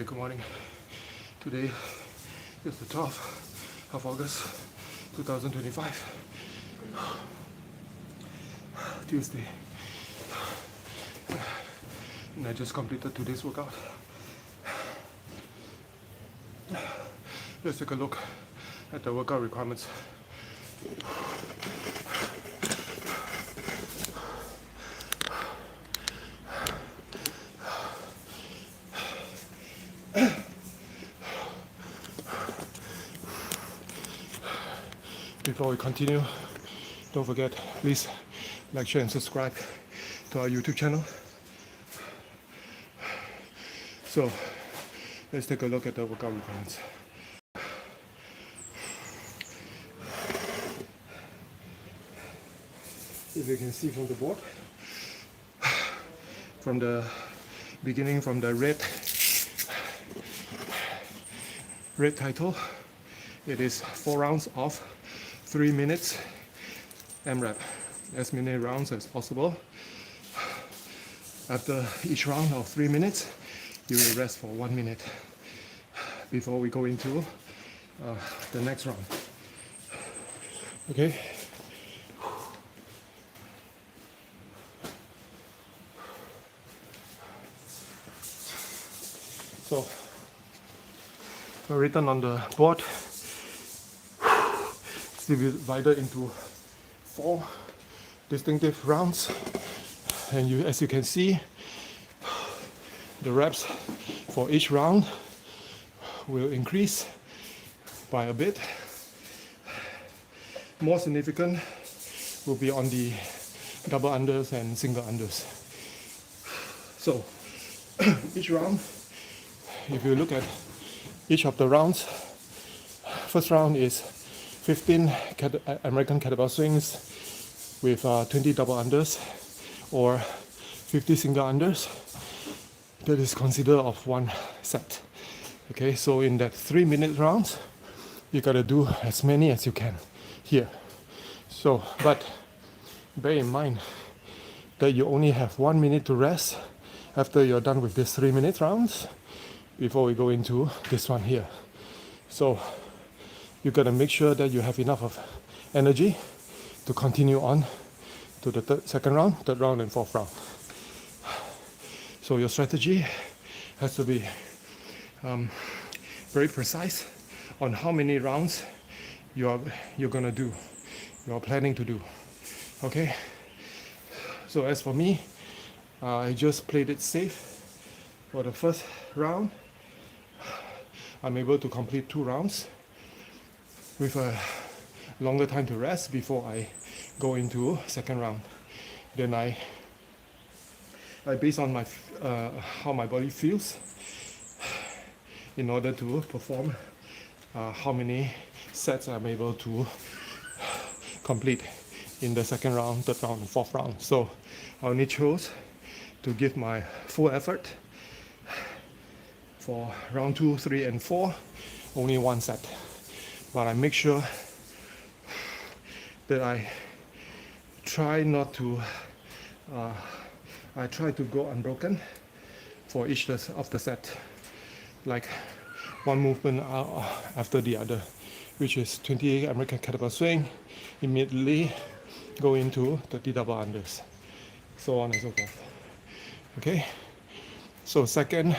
Alright, good morning. Today is the 12th of August 2025. Tuesday. And I just completed today's workout. Let's take a look at the workout requirements. Before we continue, don't forget, please like, share and subscribe to our YouTube channel. So let's take a look at the workout requirements. If you can see from the board, from the beginning, from the red title, it is 4 rounds of 3 minutes AMRAP, as many rounds as possible. After each round of 3 minutes, you will rest for 1 minute before we go into the next round. Okay? So, written on the board, it's divided into 4 distinctive rounds, and as you can see, the reps for each round will increase by a bit. More significant will be on the double unders and single unders. So each round, if you look at each of the rounds, first round is 15 American kettlebell swings with 20 double unders or 50 single unders. That is considered of 1 set. Okay, so in that 3-minute rounds, you gotta do as many as you can here. So, but bear in mind that you only have 1 minute to rest after you're done with this 3-minute rounds before we go into this one here. So you gotta make sure that you have enough of energy to continue on to the second round, third round, and fourth round. So your strategy has to be very precise on how many rounds you're gonna do, you're planning to do. Okay. So as for me, I just played it safe for the first round. I'm able to complete 2 rounds with a longer time to rest before I go into second round. Then I based on my how my body feels in order to perform how many sets I'm able to complete in the second round, third round, and fourth round. So I only chose to give my full effort for round 2, 3, and 4, only 1 set. But I make sure that I try not to I try to go unbroken for each of the set, like one movement after the other, which is 20 American kettlebell swing, immediately go into 30 double unders, so on and so forth. Okay, so second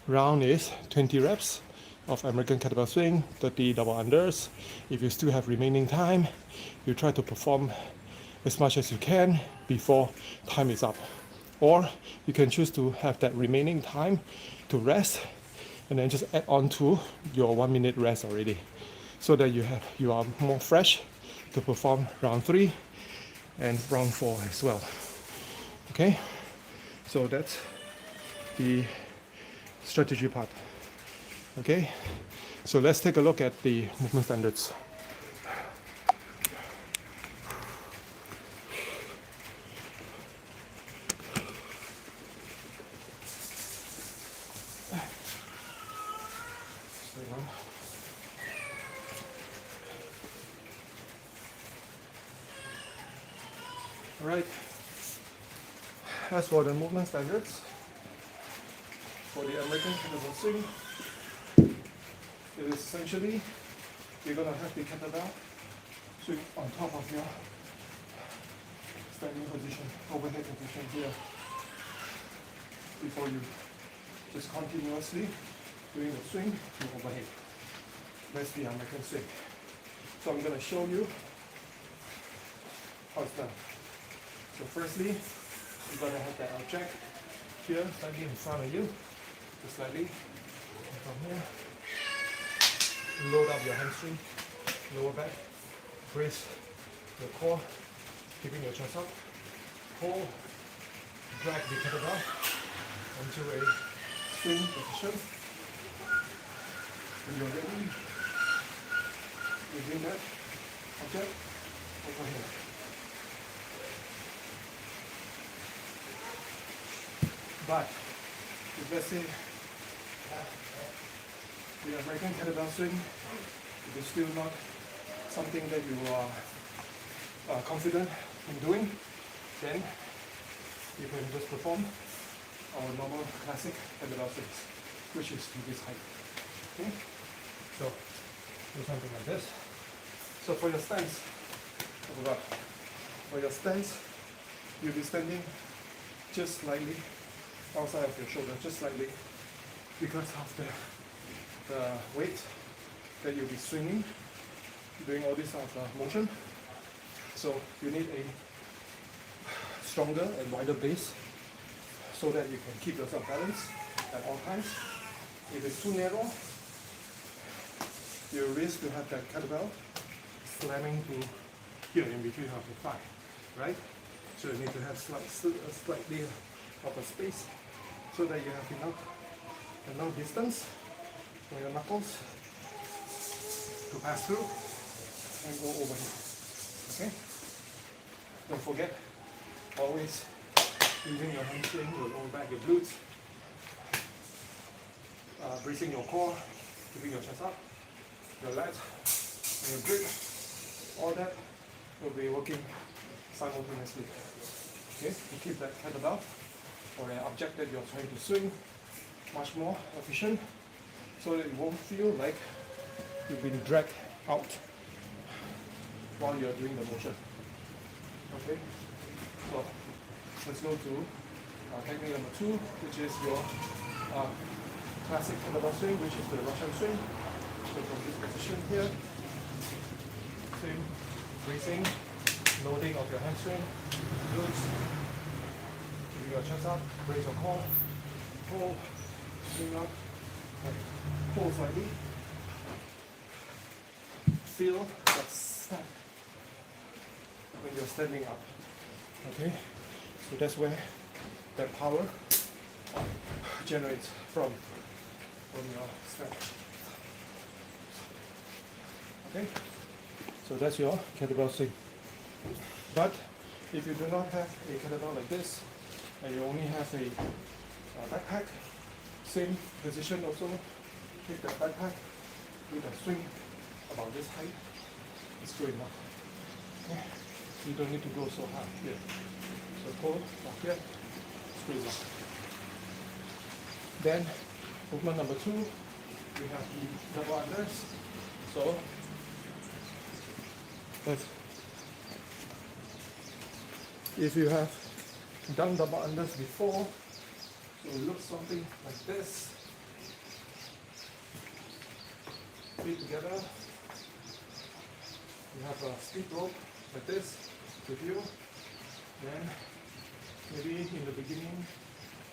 round is 20 reps of American kettlebell swing, 30 double unders. If you still have remaining time, you try to perform as much as you can before time is up. Or you can choose to have that remaining time to rest and then just add on to your 1 minute rest already, so that you are more fresh to perform round 3 and round 4 as well. Okay, so that's the strategy part. Okay, so let's take a look at the movement standards. Alright, as for the movement standards, for the American kettlebell swing, it is essentially you're going to have the kettlebell swing on top of your standing position, overhead position here, before you just continuously doing the swing to overhead. That's the American swing. So I'm going to show you how it's done. So firstly, you're going to have that object here, slightly in front of you, just slightly from here. Load up your hamstring, lower back, brace your core, keeping your chest up, pull, drag the kettlebell into a swing position. When you're ready, you bring that object over here. But if let's say the American kettlebell swing, it is still not something that you are confident in doing, then you can just perform our normal classic kettlebell swings, which is to this height. Okay? So do something like this. So for your stance, you'll be standing just slightly outside of your shoulder, just slightly, because of the weight that you'll be swinging, doing all this sort of motion. So you need a stronger and wider base so that you can keep yourself balanced at all times. If it's too narrow, you risk to have that kettlebell slamming to here in between of your thigh, right? So you need to have slightly of a space so that you have enough distance for your knuckles to pass through and go over here. Okay? Don't forget, always using your hamstring, your lower back, your glutes, bracing your core, keeping your chest up, your lats, and your grip. All that will be working simultaneously. Okay? To keep that kettlebell or an object that you're trying to swing much more efficient, so that it won't feel like you've been dragged out while you're doing the motion. Okay? So let's go to technique number 2, which is your classic kettlebell swing, which is the Russian swing. So from this position here, same bracing, loading of your hamstring, glutes, keeping your chest up, brace your core, pull, swing up, pull slightly. Feel that snap when you're standing up. Okay? So that's where that power generates from your strength. Okay? So that's your kettlebell swing. But if you do not have a kettlebell like this, and you only have a backpack, same position also, take that backpack with a swing about this height, it's good enough. Okay? You don't need to go so hard here. So pull up here, squeeze up. Then movement number 2, we have the double unders. So if you have done double unders before, so it looks something like this. Feet together. You have a steep rope like this with you. Then maybe in the beginning,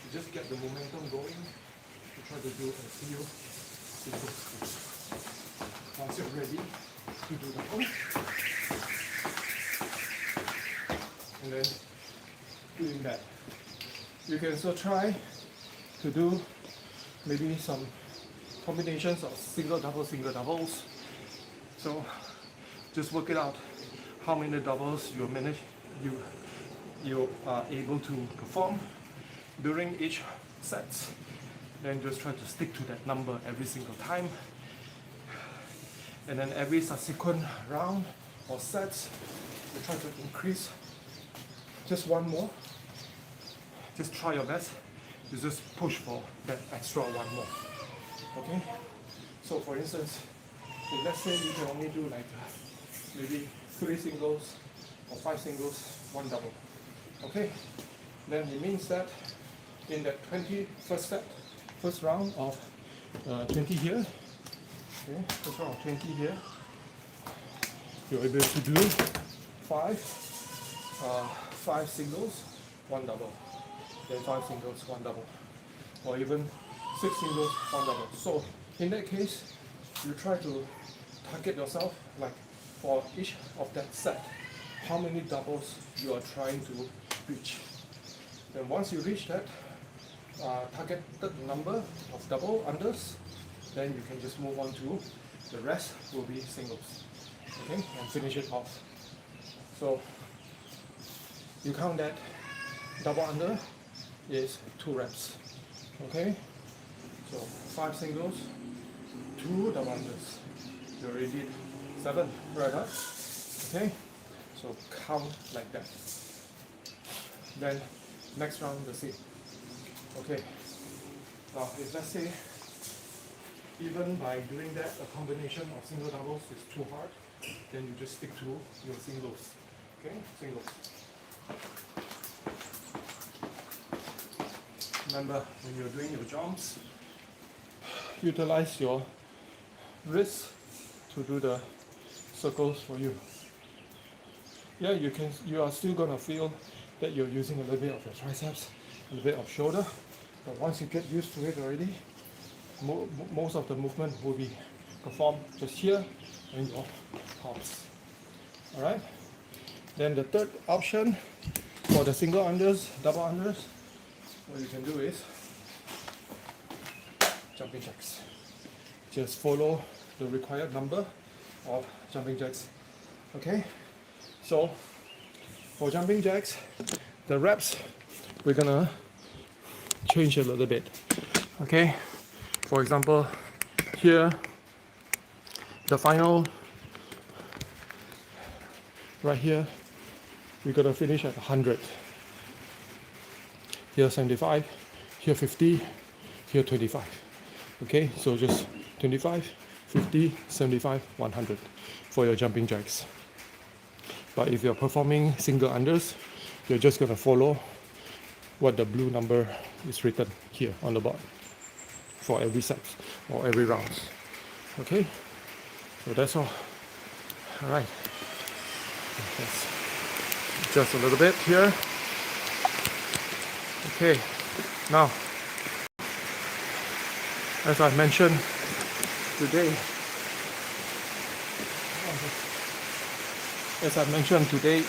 you just get the momentum going to try to do a few simple squats. Once you're ready to do the pull, and then doing that. You can also try to do maybe some combinations of single doubles. So just work it out how many doubles you are able to perform during each set. Then just try to stick to that number every single time. And then every subsequent round or sets, you try to increase just one more. Just try your best you just push for that extra one more. Okay? So for instance, if let's say you can only do like maybe 3 singles or 5 singles, 1 double. Okay? Then it means that in that 20 first round of 20 here, okay, first round of 20 here, you're able to do 5 singles, 1 double, then 5 singles, 1 double, or even 6 singles, 1 double. So in that case, you try to target yourself, like for each of that set, how many doubles you are trying to reach. Then once you reach that targeted number of double unders, then you can just move on to the rest will be singles. Okay, and finish it off. So you count that double under is 2 reps. Okay, so 5 singles, 2 double unders. You already did 7, right? Huh? Okay, so count like that. Then next round the same. Okay, now if let's say even by doing that a combination of single doubles is too hard, then you just stick to your singles. Okay, singles. Remember, when you're doing your jumps, utilize your wrists to do the circles for you. Yeah, you are still gonna feel that you're using a little bit of your triceps, a little bit of shoulder, but once you get used to it already, most of the movement will be performed just here and your arms. Alright? Then the third option for the single unders, double unders, what you can do is jumping jacks. Just follow the required number of jumping jacks. Okay? So for jumping jacks, the reps we're gonna change a little bit. Okay? For example, here the final right here we're gonna finish at 100. Here 75, here 50, here 25. Okay, so just 25, 50, 75, 100 for your jumping jacks. But if you're performing single unders, you're just gonna follow what the blue number is written here on the board for every set or every round. Okay, so that's all. All right, let's adjust a little bit here. Okay, now as I mentioned today,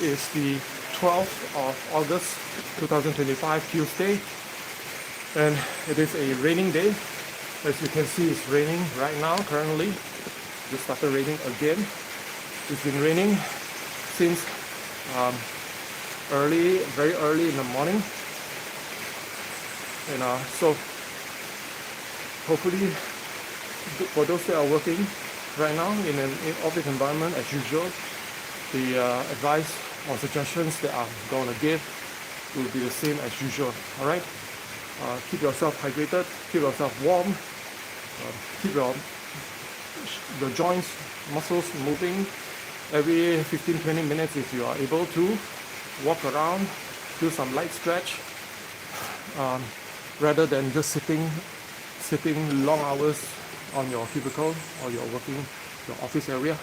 is the 12th of August 2025, Tuesday, and it is a raining day. As you can see, it's raining right now currently. It started raining again. It's been raining since very early in the morning, and so hopefully for those that are working right now in an office environment, as usual, the advice or suggestions that I'm going to give will be the same as usual. All right, keep yourself hydrated, keep yourself warm, keep your joints, muscles moving every 15-20 minutes if you are able to. Walk around, do some light stretch, rather than just sitting long hours on your cubicle or your office area,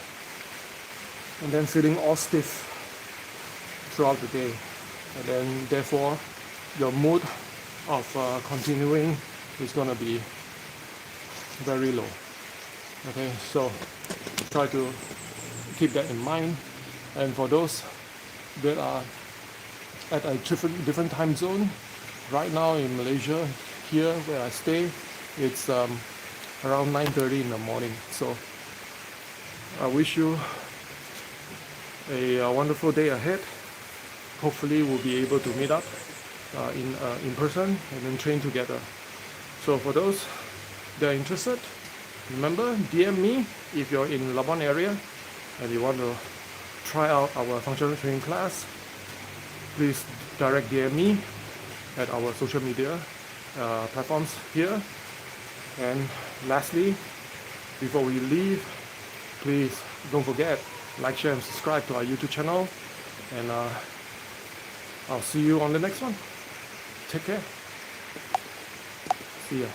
and then feeling all stiff throughout the day, and then therefore your mood of continuing is going to be very low. Okay, so try to keep that in mind. And for those that are at a different time zone, right now in Malaysia, here where I stay, it's around 9:30 in the morning. So I wish you a wonderful day ahead. Hopefully we'll be able to meet up in person and then train together. So for those that are interested, remember, DM me if you're in Labuan area and you want to try out our functional training class. Please direct DM me at our social media platforms here. And lastly, before we leave, please don't forget, like, share, and subscribe to our YouTube channel. And I'll see you on the next one. Take care. See ya.